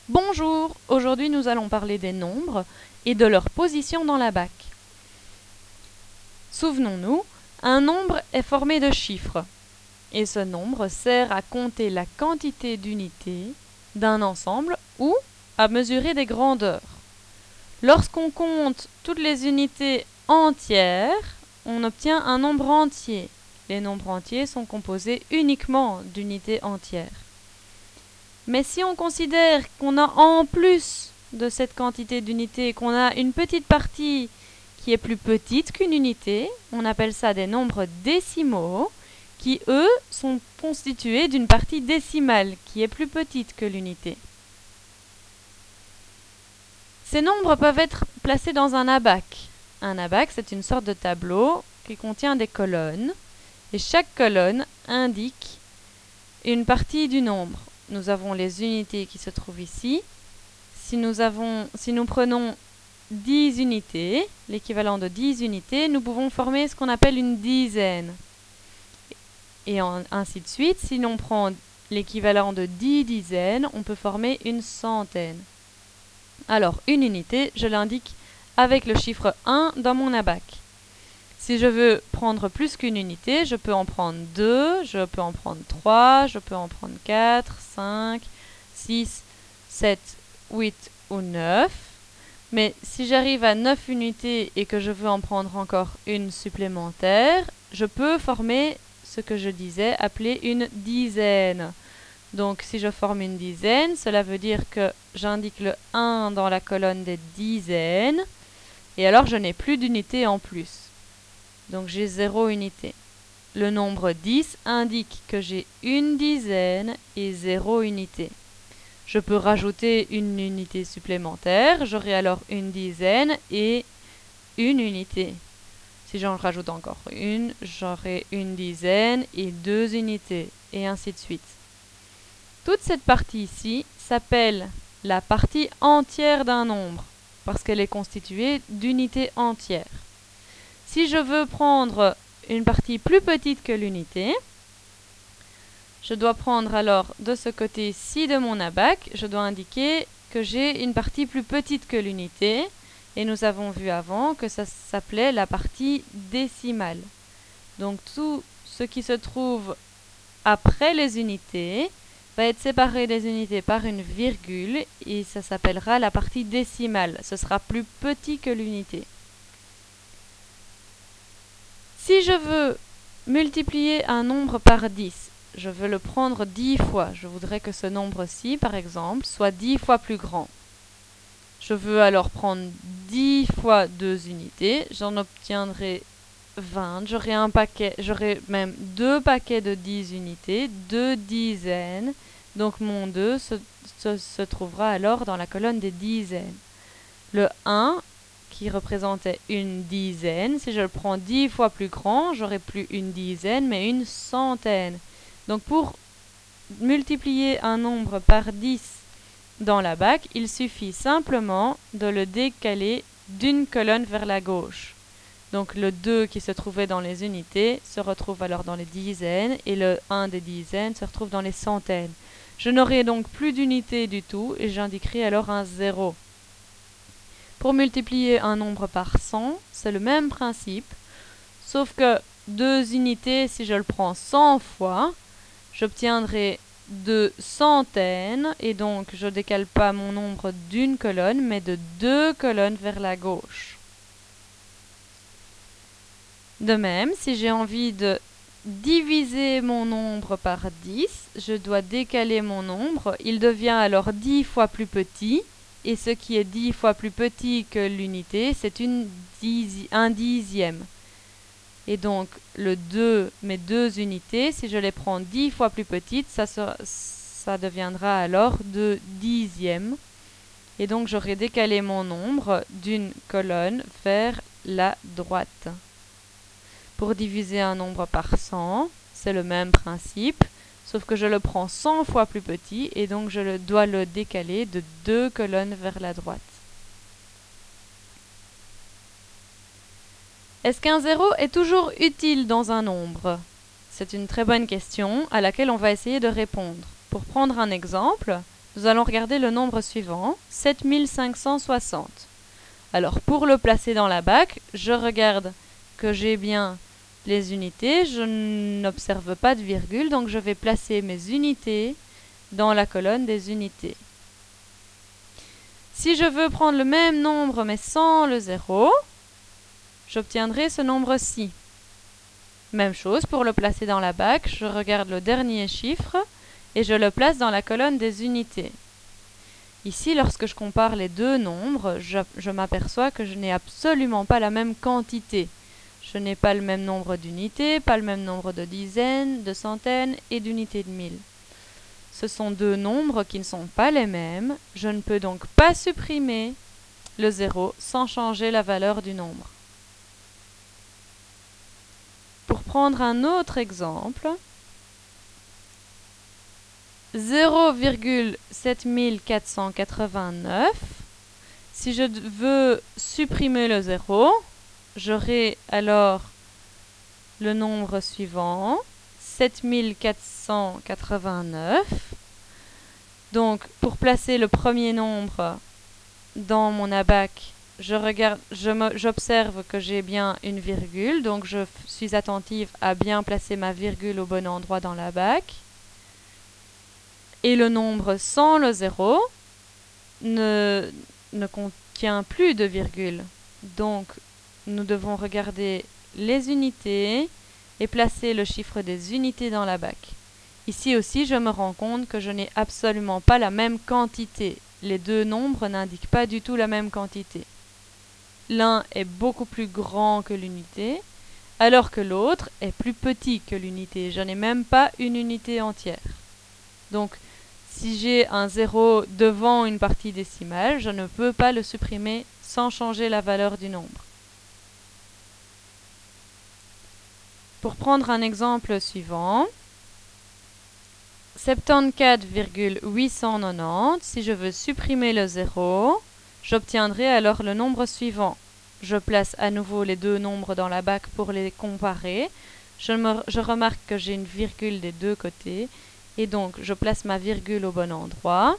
Bonjour, aujourd'hui nous allons parler des nombres et de leur position dans la BAC. Souvenons-nous, un nombre est formé de chiffres et ce nombre sert à compter la quantité d'unités d'un ensemble ou à mesurer des grandeurs. Lorsqu'on compte toutes les unités entières, on obtient un nombre entier. Les nombres entiers sont composés uniquement d'unités entières. Mais si on considère qu'on a en plus de cette quantité d'unités, qu'on a une petite partie qui est plus petite qu'une unité, on appelle ça des nombres décimaux, qui eux sont constitués d'une partie décimale qui est plus petite que l'unité. Ces nombres peuvent être placés dans un abac. Un abac, c'est une sorte de tableau qui contient des colonnes, et chaque colonne indique une partie du nombre. Nous avons les unités qui se trouvent ici. Si nous prenons 10 unités, l'équivalent de 10 unités, nous pouvons former ce qu'on appelle une dizaine. Et ainsi de suite, si l'on prend l'équivalent de 10 dizaines, on peut former une centaine. Alors, une unité, je l'indique avec le chiffre 1 dans mon abac. Si je veux prendre plus qu'une unité, je peux en prendre 2, je peux en prendre 3, je peux en prendre 4, 5, 6, 7, 8 ou 9. Mais si j'arrive à 9 unités et que je veux en prendre encore une supplémentaire, je peux former ce que je disais, appeler une dizaine. Donc si je forme une dizaine, cela veut dire que j'indique le 1 dans la colonne des dizaines, et alors je n'ai plus d'unités en plus. Donc j'ai 0 unité. Le nombre 10 indique que j'ai une dizaine et 0 unité. Je peux rajouter une unité supplémentaire, j'aurai alors une dizaine et une unité. Si j'en rajoute encore une, j'aurai une dizaine et 2 unités, et ainsi de suite. Toute cette partie ici s'appelle la partie entière d'un nombre, parce qu'elle est constituée d'unités entières. Si je veux prendre une partie plus petite que l'unité, je dois prendre alors de ce côté-ci de mon abac, je dois indiquer que j'ai une partie plus petite que l'unité, et nous avons vu avant que ça s'appelait la partie décimale. Donc tout ce qui se trouve après les unités va être séparé des unités par une virgule, et ça s'appellera la partie décimale. Ce sera plus petit que l'unité. Si je veux multiplier un nombre par 10, je veux le prendre 10 fois. Je voudrais que ce nombre-ci, par exemple, soit 10 fois plus grand. Je veux alors prendre 10 fois 2 unités. J'en obtiendrai 20. J'aurai même 2 paquets de 10 unités, 2 dizaines. Donc mon 2 se trouvera alors dans la colonne des dizaines. Le 1 qui représentait une dizaine. Si je le prends 10 fois plus grand, j'aurai plus une dizaine, mais une centaine. Donc pour multiplier un nombre par 10 dans la BAC, il suffit simplement de le décaler d'une colonne vers la gauche. Donc le 2 qui se trouvait dans les unités se retrouve alors dans les dizaines, et le 1 des dizaines se retrouve dans les centaines. Je n'aurai donc plus d'unités du tout, et j'indiquerai alors un 0. Pour multiplier un nombre par 100, c'est le même principe, sauf que 2 unités, si je le prends 100 fois, j'obtiendrai 2 centaines, et donc je ne décale pas mon nombre d'une colonne, mais de 2 colonnes vers la gauche. De même, si j'ai envie de diviser mon nombre par 10, je dois décaler mon nombre, il devient alors 10 fois plus petit, et ce qui est 10 fois plus petit que l'unité, c'est un dixième. Et donc, mes 2 unités, si je les prends 10 fois plus petites, ça deviendra alors 2 dixièmes. Et donc, j'aurai décalé mon nombre d'une colonne vers la droite. Pour diviser un nombre par 100, c'est le même principe, sauf que je le prends 100 fois plus petit, et donc je dois le décaler de 2 colonnes vers la droite. Est-ce qu'un 0 est toujours utile dans un nombre? C'est une très bonne question à laquelle on va essayer de répondre. Pour prendre un exemple, nous allons regarder le nombre suivant, 7560. Alors pour le placer dans la BAC, je regarde que j'ai bien les unités, je n'observe pas de virgule, donc je vais placer mes unités dans la colonne des unités. Si je veux prendre le même nombre mais sans le 0, j'obtiendrai ce nombre-ci. Même chose pour le placer dans la BAC, je regarde le dernier chiffre et je le place dans la colonne des unités. Ici, lorsque je compare les deux nombres, je m'aperçois que je n'ai absolument pas la même quantité. Je n'ai pas le même nombre d'unités, pas le même nombre de dizaines, de centaines et d'unités de mille. Ce sont deux nombres qui ne sont pas les mêmes. Je ne peux donc pas supprimer le 0 sans changer la valeur du nombre. Pour prendre un autre exemple, 0,7489, si je veux supprimer le 0, j'aurai alors le nombre suivant, 7489. Donc, pour placer le premier nombre dans mon ABAC, j'observe que j'ai bien une virgule, donc je suis attentive à bien placer ma virgule au bon endroit dans la BAC. Et le nombre sans le 0 ne contient plus de virgule. Donc, nous devons regarder les unités et placer le chiffre des unités dans la BAC. Ici aussi, je me rends compte que je n'ai absolument pas la même quantité. Les deux nombres n'indiquent pas du tout la même quantité. L'un est beaucoup plus grand que l'unité, alors que l'autre est plus petit que l'unité. Je n'ai même pas une unité entière. Donc, si j'ai un 0 devant une partie décimale, je ne peux pas le supprimer sans changer la valeur du nombre. Pour prendre un exemple suivant, 74,890, si je veux supprimer le 0, j'obtiendrai alors le nombre suivant. Je place à nouveau les deux nombres dans la BAC pour les comparer. Je remarque que j'ai une virgule des deux côtés, et donc je place ma virgule au bon endroit.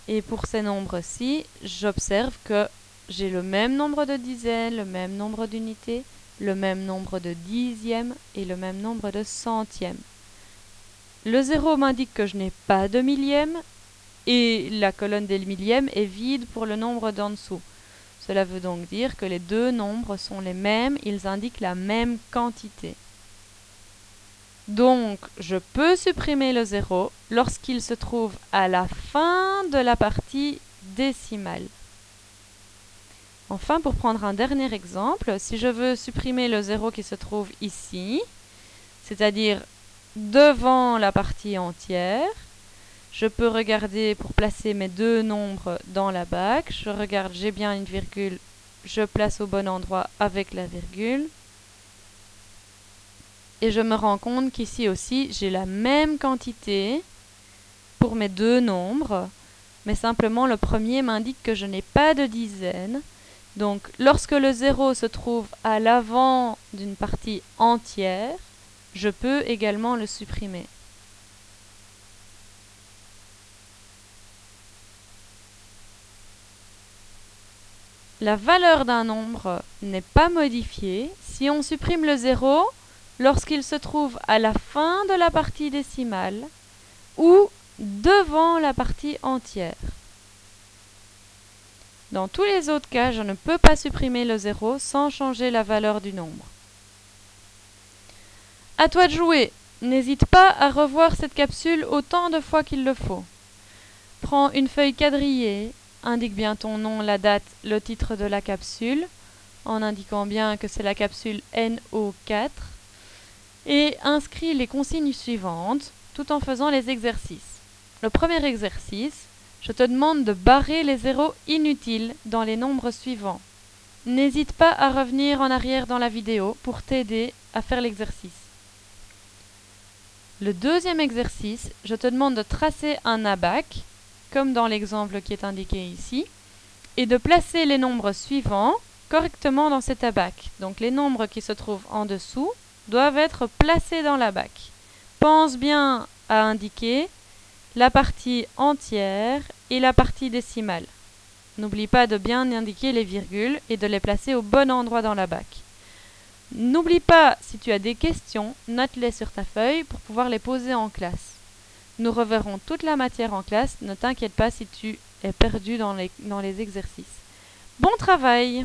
Et pour ces nombres-ci, j'observe que j'ai le même nombre de dizaines, le même nombre d'unités, le même nombre de dixièmes et le même nombre de centièmes. Le 0 m'indique que je n'ai pas de millième et la colonne des millièmes est vide pour le nombre d'en dessous. Cela veut donc dire que les deux nombres sont les mêmes, ils indiquent la même quantité. Donc, je peux supprimer le 0 lorsqu'il se trouve à la fin de la partie décimale. Enfin, pour prendre un dernier exemple, si je veux supprimer le 0 qui se trouve ici, c'est-à-dire devant la partie entière, je peux regarder pour placer mes deux nombres dans la BAC. Je regarde, j'ai bien une virgule, je place au bon endroit avec la virgule. Et je me rends compte qu'ici aussi, j'ai la même quantité pour mes deux nombres, mais simplement le premier m'indique que je n'ai pas de dizaines. Donc, lorsque le 0 se trouve à l'avant d'une partie entière, je peux également le supprimer. La valeur d'un nombre n'est pas modifiée si on supprime le 0 lorsqu'il se trouve à la fin de la partie décimale ou devant la partie entière. Dans tous les autres cas, je ne peux pas supprimer le 0 sans changer la valeur du nombre. À toi de jouer. N'hésite pas à revoir cette capsule autant de fois qu'il le faut. Prends une feuille quadrillée, indique bien ton nom, la date, le titre de la capsule, en indiquant bien que c'est la capsule NO4, et inscris les consignes suivantes tout en faisant les exercices. Le premier exercice, je te demande de barrer les zéros inutiles dans les nombres suivants. N'hésite pas à revenir en arrière dans la vidéo pour t'aider à faire l'exercice. Le deuxième exercice, je te demande de tracer un ABAC, comme dans l'exemple qui est indiqué ici, et de placer les nombres suivants correctement dans cet ABAC. Donc les nombres qui se trouvent en dessous doivent être placés dans l'ABAC. Pense bien à indiquer la partie entière et la partie décimale. N'oublie pas de bien indiquer les virgules et de les placer au bon endroit dans la bac. N'oublie pas, si tu as des questions, note-les sur ta feuille pour pouvoir les poser en classe. Nous reverrons toute la matière en classe, ne t'inquiète pas si tu es perdu dans les exercices. Bon travail!